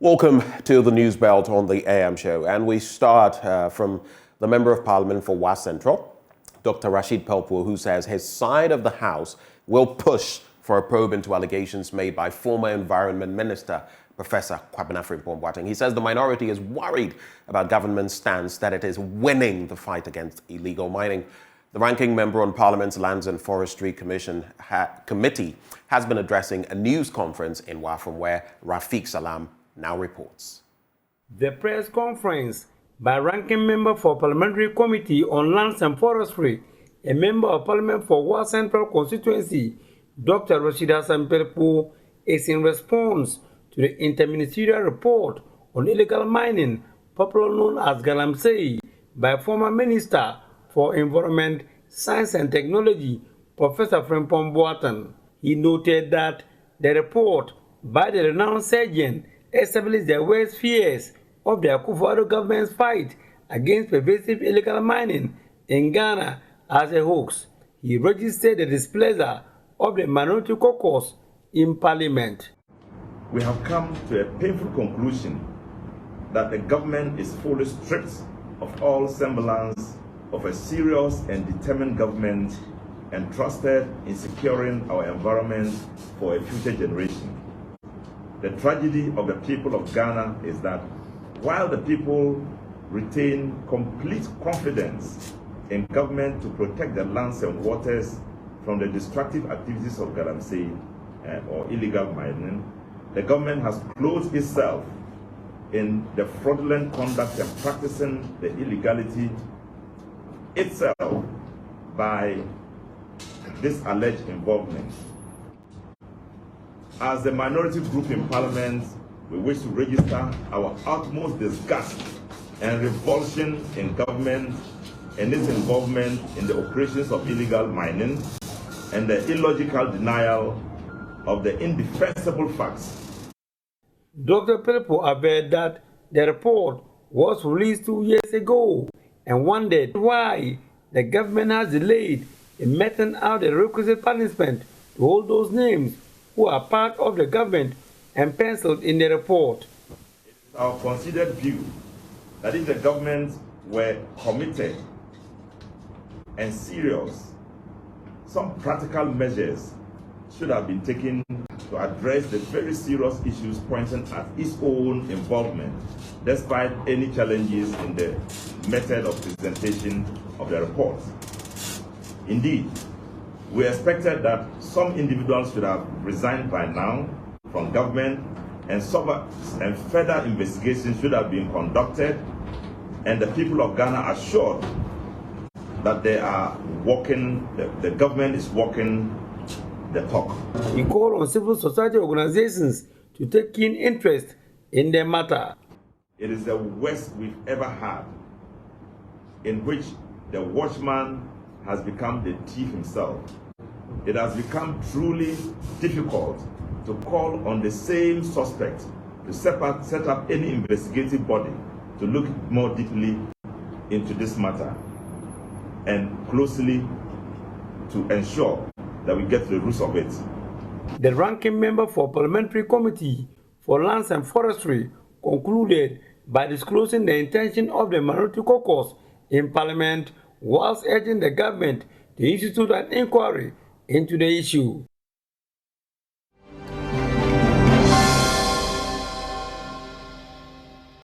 Welcome to the News Belt on the AM show, and we start from the Member of Parliament for Wa Central, Dr. Rashid Pelpuo, who says his side of the House will push for a probe into allegations made by former Environment Minister Professor Frimpong Boateng. He says the minority is worried about government's stance that it is winning the fight against illegal mining. The ranking member on Parliament's Lands and Forestry Committee has been addressing a news conference in Wa, from where Rafiq Salam now reports. The press conference by ranking member for Parliamentary Committee on Lands and Forestry, a member of Parliament for Wa Central Constituency, Dr. Rashid Pelpuo, is in response to the interministerial report on illegal mining, popularly known as Galamsey, by former Minister for Environment, Science and Technology, Professor Frimpong Boateng. He noted that the report by the renowned surgeon established the worst fears of the Akufo-Addo government's fight against pervasive illegal mining in Ghana as a hoax. He registered the displeasure of the minority caucus in Parliament. We have come to a painful conclusion that the government is fully stripped of all semblance of a serious and determined government entrusted in securing our environment for a future generation. The tragedy of the people of Ghana is that while the people retain complete confidence in government to protect the lands and waters from the destructive activities of Galamsey or illegal mining, the government has clothed itself in the fraudulent conduct and practicing the illegality itself by this alleged involvement. As the minority group in Parliament, we wish to register our utmost disgust and revulsion in government and its involvement in the operations of illegal mining and the illogical denial of the indefensible facts. Dr. Pelpuo averred that the report was released 2 years ago and wondered why the government has delayed in meting out the requisite punishment to all those names who are part of the government and penciled in the report. It is our considered view that if the government were committed and serious, some practical measures should have been taken to address the very serious issues pointing at its own involvement, despite any challenges in the method of presentation of the report. Indeed, we expected that some individuals should have resigned by now from government, and further investigations should have been conducted, and the people of Ghana assured that they are walking, the government is walking the talk. He called on civil society organizations to take keen interest in the matter. It is the worst we've ever had, in which the watchman has become the thief himself. It has become truly difficult to call on the same suspect to set up any investigative body to look more deeply into this matter and closely to ensure that we get to the roots of it. The ranking member for Parliamentary Committee for Lands and Forestry concluded by disclosing the intention of the minority caucus in Parliament, whilst urging the government to institute an inquiry into the issue.